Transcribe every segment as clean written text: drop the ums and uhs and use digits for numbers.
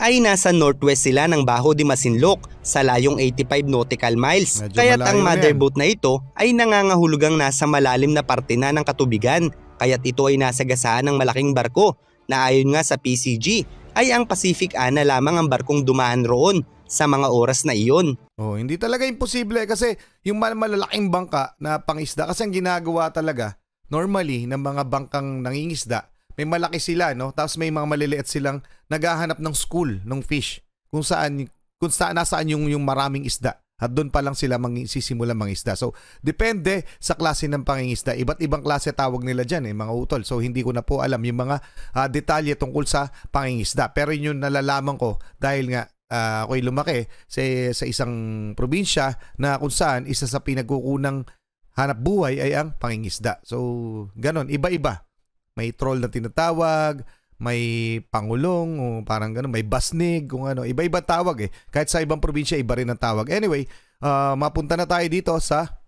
ay nasa northwest sila ng Bajo de Masinloc sa layong 85 nautical miles. Kaya't ang mother boat na ito ay nangangahulugang nasa malalim na parte na ng katubigan. Kaya't ito ay nasagasaan ng malaking barko na ayon nga sa PCG ay ang Pacific Ana lamang ang barkong dumaan roon sa mga oras na iyon. Hindi talaga imposible kasi yung malalaking bangka na pangisda, kasi ang ginagawa talaga normally ng mga bangkang nangingisda, may malaki sila, no? Tapos may mga maliliit silang naghahanap ng school ng fish kung saan nasaan yung maraming isda. At doon pa lang sila sisimulan mangisda. So, depende sa klase ng pangingisda. Iba't ibang klase tawag nila dyan, mga utol. So, hindi ko na po alam yung mga detalye tungkol sa pangingisda. Pero yun yung nalalaman ko dahil nga ako'y lumaki sa isang probinsya na kung saan isa sa pinagkukunang hanap buhay ay ang pangingisda. So, ganon. Iba-iba. May troll na tinatawag, may pangulong, o parang gano'n, may basnig, kung ano. Iba-iba tawag eh. Kahit sa ibang probinsya, iba rin ang tawag. Anyway, mapunta na tayo dito sa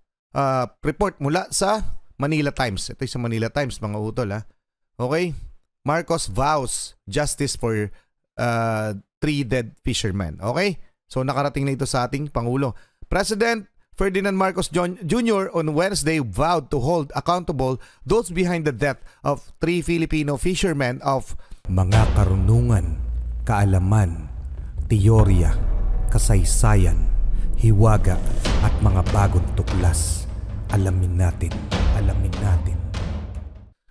report mula sa Manila Times. Ito yung sa Manila Times, mga utol, ha. Okay? Marcos vows justice for 3 dead fishermen. Okay? So, nakarating na ito sa ating Pangulo. President Ferdinand Marcos Jr. on Wednesday vowed to hold accountable those behind the death of 3 Filipino fishermen of mga karunungan, kaalaman, teorya, kasaysayan, hiwaga at mga bagong tuklas. Alamin natin.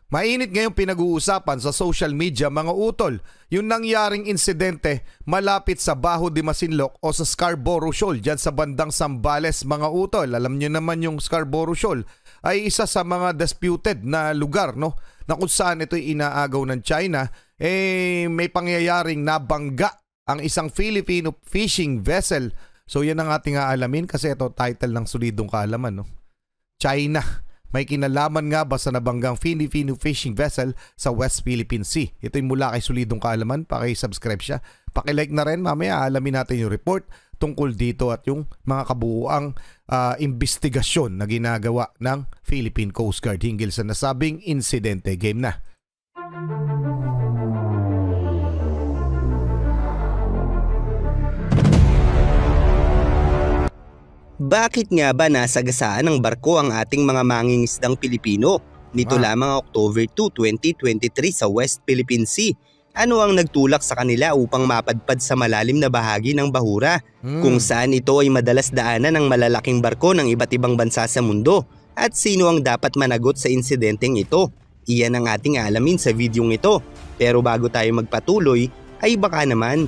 Mainit ngayong pinag-uusapan sa social media, mga utol, yung nangyaring insidente malapit sa Bajo de Masinloc o sa Scarborough Shoal dyan sa bandang Zambales, mga utol. Alam nyo naman yung Scarborough Shoal ay isa sa mga disputed na lugar, no? Na kung saan ito'y inaagaw ng China, may pangyayaring nabangga ang isang Filipino fishing vessel. So yan ang ating aalamin kasi ito title ng solidong kaalaman, no? China. May kinalaman nga ba sa nabanggang Filipino fishing vessel sa West Philippine Sea? Ito'y mula kay Solidong Kaalaman. Paki-subscribe siya. Paki-like na rin. Mamaya alamin natin yung report tungkol dito at yung mga kabuuang investigasyon na ginagawa ng Philippine Coast Guard hinggil sa nasabing insidente. Game na. Bakit nga ba nasagasaan ng barko ang ating mga mangingisdang Pilipino? Nito lamang October 2, 2023 sa West Philippine Sea. Ano ang nagtulak sa kanila upang mapadpad sa malalim na bahagi ng bahura? Kung saan ito ay madalas daanan ng malalaking barko ng iba't ibang bansa sa mundo? At sino ang dapat managot sa insidenteng ito? Iyan ang ating alamin sa videong ito. Pero bago tayo magpatuloy, ay baka naman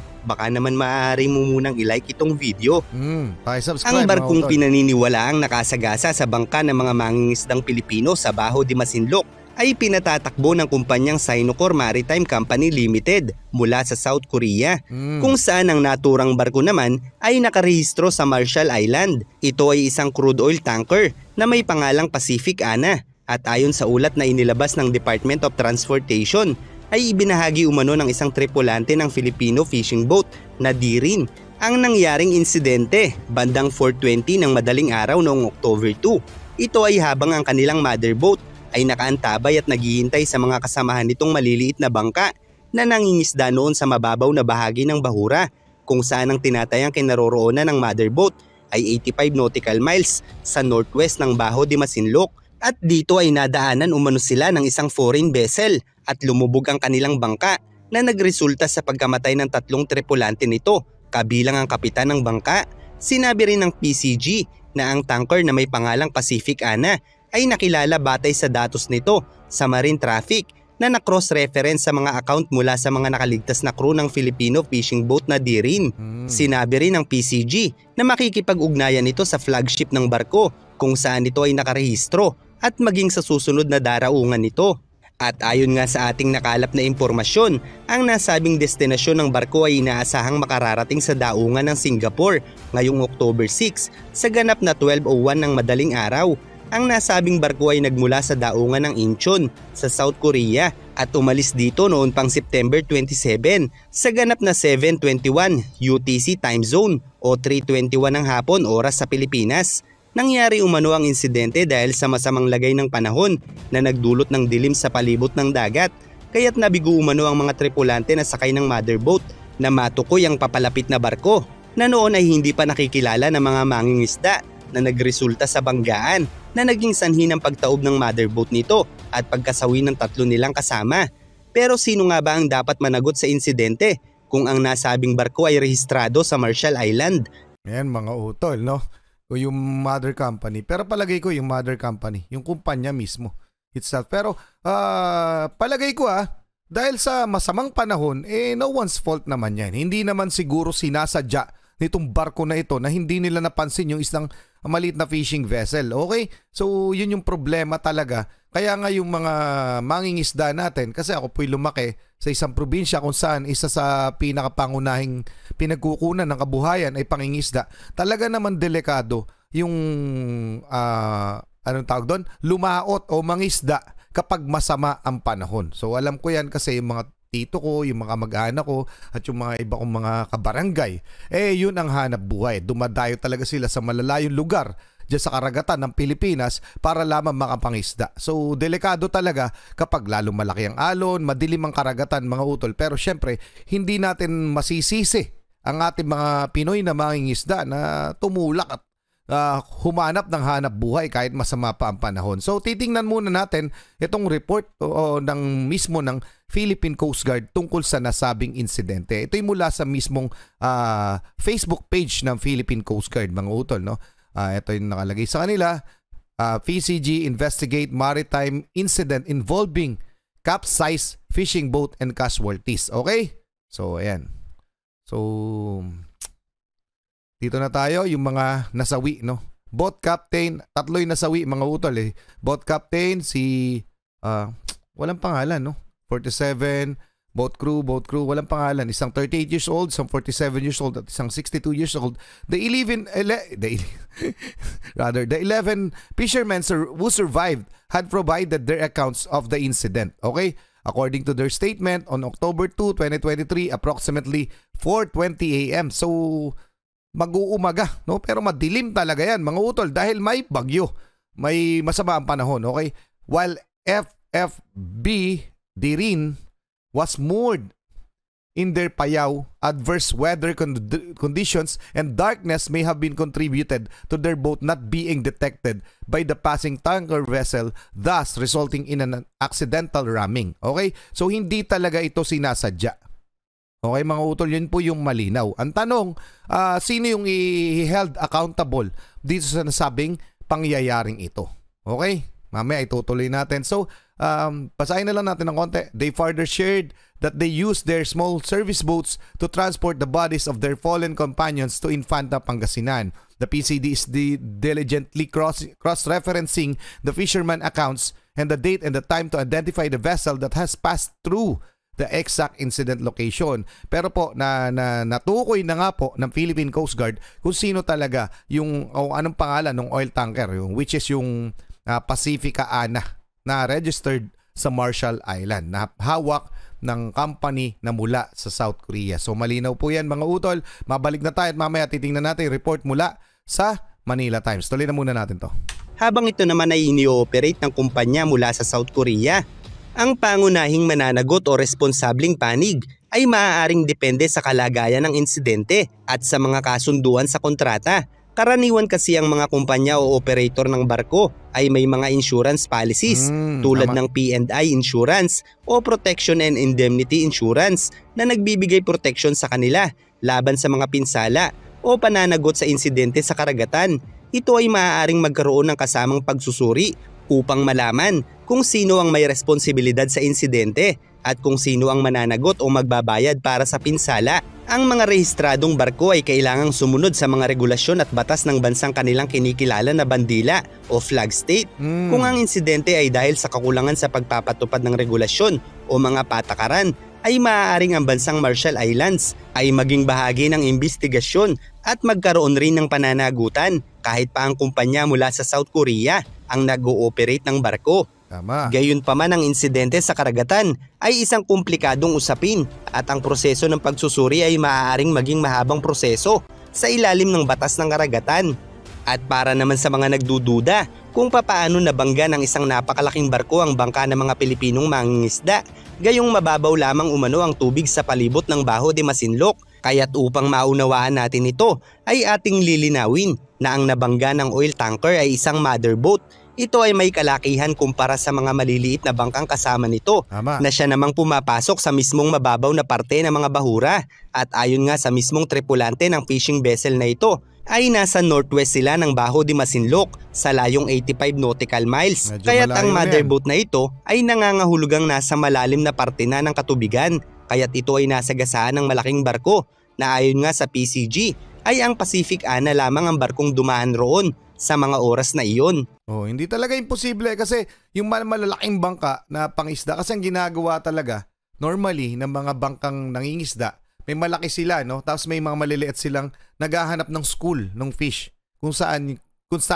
maaari mo munang i-like itong video. Ang barkong pinaniniwalaang nakasagasa sa bangka ng mga mangingisdang Pilipino sa Bajo de Masinloc ay pinatatakbo ng kumpanyang Sinocor Maritime Company Limited mula sa South Korea, kung saan ang naturang barko naman ay nakarehistro sa Marshall Island. Ito ay isang crude oil tanker na may pangalang Pacific Ana at ayon sa ulat na inilabas ng Department of Transportation ay ibinahagi umano ng isang tripulante ng Filipino fishing boat na Dirin ang nangyaring insidente bandang 4:20 ng madaling araw noong October 2. Ito ay habang ang kanilang mother boat ay nakaantabay at naghihintay sa mga kasamahan nitong maliliit na bangka na nangingisda noon sa mababaw na bahagi ng bahura, kung saan ang tinatayang kinaroroonan ng mother boat ay 85 nautical miles sa northwest ng Bajo de Masinloc. At dito ay nadaanan umano sila ng isang foreign vessel at lumubog ang kanilang bangka na nagresulta sa pagkamatay ng 3 tripulante nito, kabilang ang kapitan ng bangka. Sinabi rin ng PCG na ang tanker na may pangalang Pacific Ana ay nakilala batay sa datos nito sa marine traffic na na-cross-reference sa mga account mula sa mga nakaligtas na crew ng Filipino fishing boat na Dirin. Sinabi rin ng PCG na makikipag-ugnayan ito sa flagship ng barko kung saan ito ay nakarehistro at maging sa susunod na daraungan nito. At ayon nga sa ating nakalap na impormasyon, ang nasabing destinasyon ng barko ay inaasahang makararating sa daungan ng Singapore ngayong October 6 sa ganap na 12:01 ng madaling araw. Ang nasabing barko ay nagmula sa daungan ng Incheon sa South Korea at umalis dito noon pang September 27 sa ganap na 7:21 UTC time zone o 3:21 ng hapon oras sa Pilipinas. Nangyari umano ang insidente dahil sa masamang lagay ng panahon na nagdulot ng dilim sa palibot ng dagat, kaya't nabigo umano ang mga tripulante na sakay ng mother boat na matukoy ang papalapit na barko na noon ay hindi pa nakikilala ng mga mangingisda na nagresulta sa banggaan na naging sanhi ng pagtaob ng motherboat nito at pagkasawi ng 3 nilang kasama. Pero sino nga ba ang dapat managot sa insidente kung ang nasabing barko ay rehistrado sa Marshall Island? Ayan mga utol, no? O yung mother company. Pero palagay ko yung mother company, yung kumpanya mismo itself. Pero palagay ko dahil sa masamang panahon, no one's fault naman yan. Hindi naman siguro sinasadya nitong barko na ito na hindi nila napansin yung isang maliit na fishing vessel. Okay? So yun yung problema talaga. Kaya nga yung mga mangingisda natin, kasi ako po'y lumaki sa isang probinsya kung saan isa sa pinakapangunahing pinagkukunan ng kabuhayan ay pangingisda. Talaga naman delikado yung anong tawag doon? Lumaot o mangisda kapag masama ang panahon. So alam ko yan kasi yung mga tito ko, yung mga mag-anak ko at yung mga iba kong mga kabarangay, yun ang hanap buhay. Dumadayo talaga sila sa malalayong lugar dyan sa karagatan ng Pilipinas para lamang makapangisda. So delikado talaga kapag lalong malaki ang alon, madilim ang karagatan mga utol. Pero syempre, hindi natin masisisi ang ating mga Pinoy na mangingisda na tumulak at humanap ng hanap buhay kahit masama pa ang panahon. So titingnan muna natin itong report ng mismo ng Philippine Coast Guard tungkol sa nasabing insidente. Ito'y mula sa mismong Facebook page ng Philippine Coast Guard mga utol, no? Ito yung nakalagay sa kanila. PCG investigate maritime incident involving capsized fishing boat and casualties. Okay? So ayan. So dito na tayo yung mga nasawi, no? Boat captain, 3 yung nasawi mga utol eh. Boat captain si walang pangalan, no? 47, boat crew, walang pangalan. Isang 38 years old, isang 47 years old at isang 62 years old. The 11 fishermen who survived had provided their accounts of the incident. Okay? According to their statement, on October 2, 2023, approximately 4:20 a.m. So mag-uumaga, no? Pero madilim talaga yan, mga utol, dahil may bagyo. May masama ang panahon, okay? While FFB Dirin was moored in their payaw, adverse weather conditions and darkness may have been contributed to their boat not being detected by the passing tanker vessel, thus resulting in an accidental ramming. Okay? So hindi talaga ito sinasadya. Okay mga utol, yun po yung malinaw. Ang tanong, sino yung i-held accountable dito sa nasabing pangyayaring ito? Okay? Mamaya itutuloy natin. So, basahin na lang natin ng konti. They further shared that they used their small service boats to transport the bodies of their fallen companions to Infanta, Pangasinan. The PCD is diligently cross-referencing the fisherman accounts and the date and the time to identify the vessel that has passed through the exact incident location. Pero po, natukoy na nga po ng Philippine Coast Guard kung sino talaga yung, anong pangalan ng oil tanker, which is yung Pacifica Ana na registered sa Marshall Island na hawak ng company na mula sa South Korea. So malinaw po yan mga utol. Mabalik na tayo at mamaya titingnan natin yung report mula sa Manila Times. Tuloy na muna natin to. Habang ito naman ay ini-operate ng kumpanya mula sa South Korea, ang pangunahing mananagot o responsableng panig ay maaaring depende sa kalagayan ng insidente at sa mga kasunduan sa kontrata. Karaniwan kasi ang mga kumpanya o operator ng barko ay may mga insurance policies tulad ng P&I insurance o Protection and Indemnity Insurance na nagbibigay protection sa kanila laban sa mga pinsala o pananagot sa insidente sa karagatan. Ito ay maaaring magkaroon ng kasamang pagsusuri upang malaman kung sino ang may responsibilidad sa insidente at kung sino ang mananagot o magbabayad para sa pinsala. Ang mga rehistradong barko ay kailangang sumunod sa mga regulasyon at batas ng bansang kanilang kinikilala na bandila o flag state. Kung ang insidente ay dahil sa kakulangan sa pagpapatupad ng regulasyon o mga patakaran, ay maaaring ang bansang Marshall Islands ay maging bahagi ng imbestigasyon at magkaroon rin ng pananagutan kahit pa ang kumpanya mula sa South Korea ang nag-ooperate ng barko. Tama. Gayunpaman ang insidente sa karagatan ay isang komplikadong usapin at ang proseso ng pagsusuri ay maaaring maging mahabang proseso sa ilalim ng batas ng karagatan. At para naman sa mga nagdududa kung papaano nabangga ng isang napakalaking barko ang bangka ng mga Pilipinong mangingisda, gayong mababaw lamang umano ang tubig sa palibot ng Bajo de Masinloc. Kaya't upang maunawaan natin ito ay ating lilinawin na ang nabangga ng oil tanker ay isang mother boat. Ito ay may kalakihan kumpara sa mga maliliit na bangkang kasama nito. Tama. Na siya namang pumapasok sa mismong mababaw na parte ng mga bahura. At ayon nga sa mismong tripulante ng fishing vessel na ito, ay nasa northwest sila ng Bajo de Masinloc sa layong 85 nautical miles. Medyo Kaya't ang malayo na mother yan. boat na ito ay nangangahulugang nasa malalim na parte na ng katubigan. Kaya't ito ay nasagasaan ng malaking barko na ayon nga sa PCG ay ang Pacific Ana lamang ang barkong dumaan roon sa mga oras na iyon. Oh, hindi talaga imposible kasi yung malalaking bangka na pangisda kasi ang ginagawa talaga normally ng mga bangkang nangingisda, may malaki sila, no? Tapos may mga maliliit silang naghahanap ng school ng fish kung saan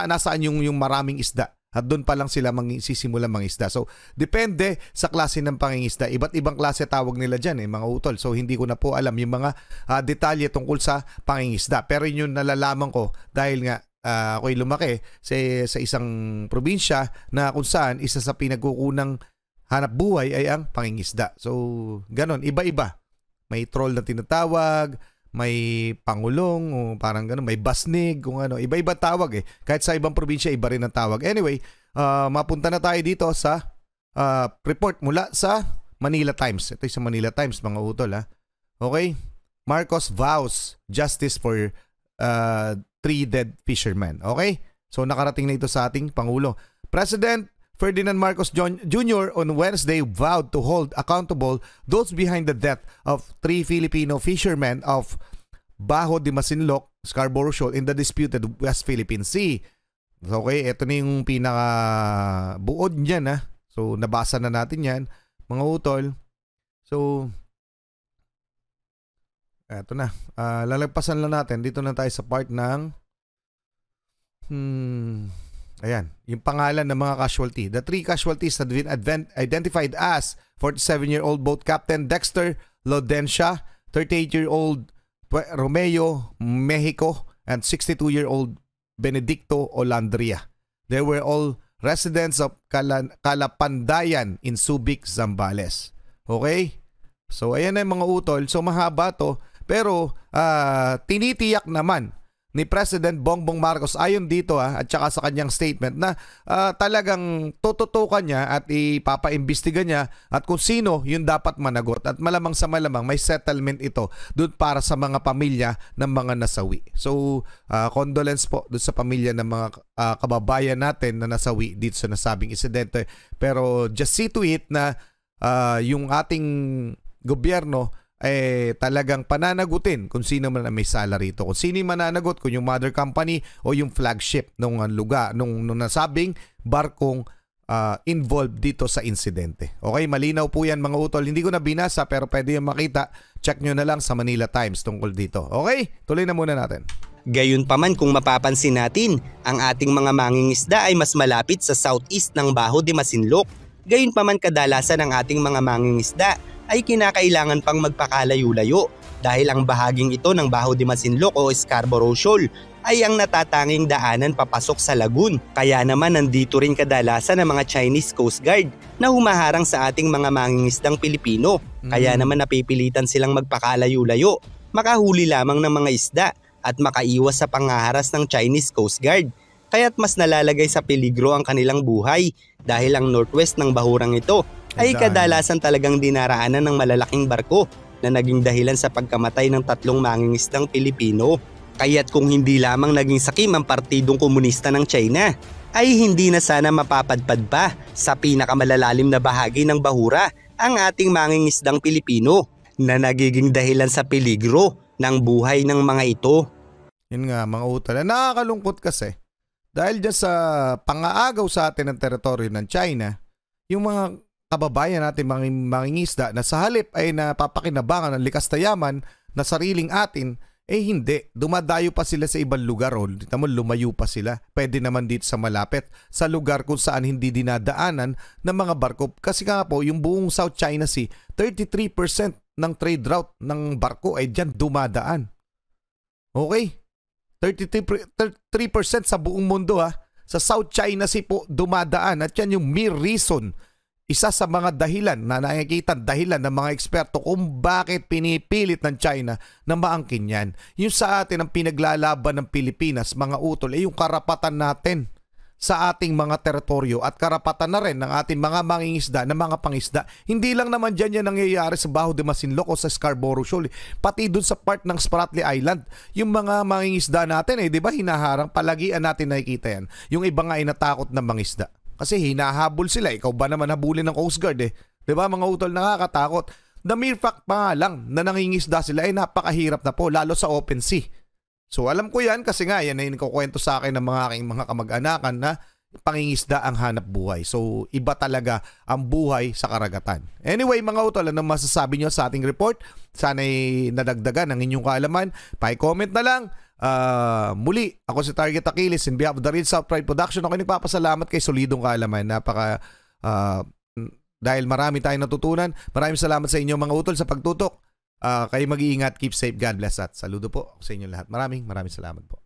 nasaan yung maraming isda. At doon pa lang sila sisimula mangisda. So, depende sa klase ng pangingisda. Iba't ibang klase tawag nila dyan, mga utol. So, hindi ko na po alam yung mga detalye tungkol sa pangingisda. Pero yun yung nalalaman ko dahil nga ako'y lumaki sa isang probinsya na kung saan isa sa pinagkukunang hanap buhay ay ang pangingisda. So, ganon. Iba-iba. May troll na tinatawag, may pangulong, o parang gano'n, may basnig, kung ano. Iba-iba tawag eh. Kahit sa ibang probinsya, iba rin ang tawag. Anyway, mapunta na tayo dito sa report mula sa Manila Times. Ito yung sa Manila Times, mga utol ha. Okay? Marcos vows justice for 3 dead fishermen. Okay? So nakarating na ito sa ating Pangulo. President Ferdinand Marcos Jr. on Wednesday vowed to hold accountable those behind the death of 3 Filipino fishermen of Bajo de Masinloc, Scarborough Shoal in the disputed West Philippine Sea. Okay, ito na yung pinaka buod niyan ha. So nabasa na natin yan, mga utol. So eto na. Lalagpasan lang natin. Dito na tayo sa part ng ayan, yung pangalan ng mga casualty. The 3 casualties had been identified as 47-year-old boat captain Dexter Lodencia, 38-year-old Romeo Mexico, and 62-year-old Benedicto Olandria. They were all residents of Calapandayan in Subic, Zambales. Okay? So ayan na yung mga utol. So mahaba to. Pero tinitiyak naman ni President Bongbong Marcos ayon dito at saka sa kanyang statement na talagang tututukan niya at ipapaimbestiga niya at kung sino yung dapat managot at malamang sa malamang may settlement ito doon para sa mga pamilya ng mga nasawi. So condolence po doon sa pamilya ng mga kababayan natin na nasawi dito sa nasabing insidente. Pero just see to it na yung ating gobyerno talagang pananagutin kung sino man may sala rito. Kung sino mananagot, kung yung mother company o yung flagship nung lugar, nung nasabing barkong involved dito sa insidente. Okay, malinaw po yan mga utol. Hindi ko na binasa pero pwede yung makita. Check nyo na lang sa Manila Times tungkol dito. Okay, tuloy na muna natin. Gayunpaman kung mapapansin natin, ang ating mga mangingisda ay mas malapit sa southeast ng Bajo de Masinloc. Gayunpaman kadalasan ng ating mga mangingisda ay kinakailangan pang magpakalayo-layo dahil ang bahaging ito ng Bajo de Masinloc o Scarborough Shoal ay ang natatanging daanan papasok sa lagoon. Kaya naman nandito rin kadalasan ang mga Chinese Coast Guard na humaharang sa ating mga mangingisdang Pilipino. Kaya naman napipilitan silang magpakalayo-layo, makahuli lamang ng mga isda at makaiwas sa pangaharas ng Chinese Coast Guard. Kaya't mas nalalagay sa peligro ang kanilang buhay dahil ang northwest ng bahurang ito ay kadalasan talagang dinaraanan ng malalaking barko na naging dahilan sa pagkamatay ng 3 mangingisdang Pilipino. Kaya't kung hindi lamang naging sakim ang Partidong Komunista ng China, ay hindi na sana mapapadpad pa sa pinakamalalalim na bahagi ng bahura ang ating mangingisdang Pilipino na nagiging dahilan sa peligro ng buhay ng mga ito. Yun nga mga utol. Nakakalungkot kasi dahil dyan sa pangaagaw sa atin ng teritoryo ng China, yung mga kababayan natin mangingisda na sa halip ay napapakinabangan ng likas na yaman na sariling atin, hindi. Dumadayo pa sila sa ibang lugar o lumayo pa sila. Pwede naman dito sa malapit sa lugar kung saan hindi dinadaanan ng mga barko. Kasi nga po, yung buong South China Sea, 33% ng trade route ng barko ay dyan dumadaan. Okay? 33% sa buong mundo sa South China Sea po dumadaan, at yan yung mere reason, isa sa mga dahilan na nakikita dahilan ng mga eksperto kung bakit pinipilit ng China na maangkin yan. Yung sa atin ang pinaglalaban ng Pilipinas, mga utol, ay yung karapatan natin sa ating mga teritoryo at karapatan na rin ng ating mga mangingisda na mga pangisda. Hindi lang naman dyan yan nangyayari sa Bajo de Masinloc o sa Scarborough Shoal. Pati dun sa part ng Spratly Island, yung mga mangingisda natin, di ba, hinaharang, palagian natin nakikita yan. Yung iba nga ay natakot na mangisda. Kasi hinahabol sila. Ikaw ba naman habulin ng Coast Guard Di ba, mga utol, nakakatakot. The mere fact pa nga lang na nangingisda sila ay napakahirap na po, lalo sa open sea. So alam ko yan kasi nga yan ay nikukwento sa akin ng mga aking mga kamag-anakan na pangingisda ang hanap buhay. So iba talaga ang buhay sa karagatan. Anyway mga utol, anong masasabi nyo sa ating report? Sana'y nadagdagan ang inyong kaalaman. Pa-comment na lang. Muli, ako si Target Achilles in behalf of the Real South Pride Production. Ako nagpapasalamat kay solidong kaalaman. Dahil marami tayong natutunan. Maraming salamat sa inyo mga utol sa pagtutok. Kayo mag-iingat, keep safe, God bless at saludo po sa inyo lahat. Maraming salamat po.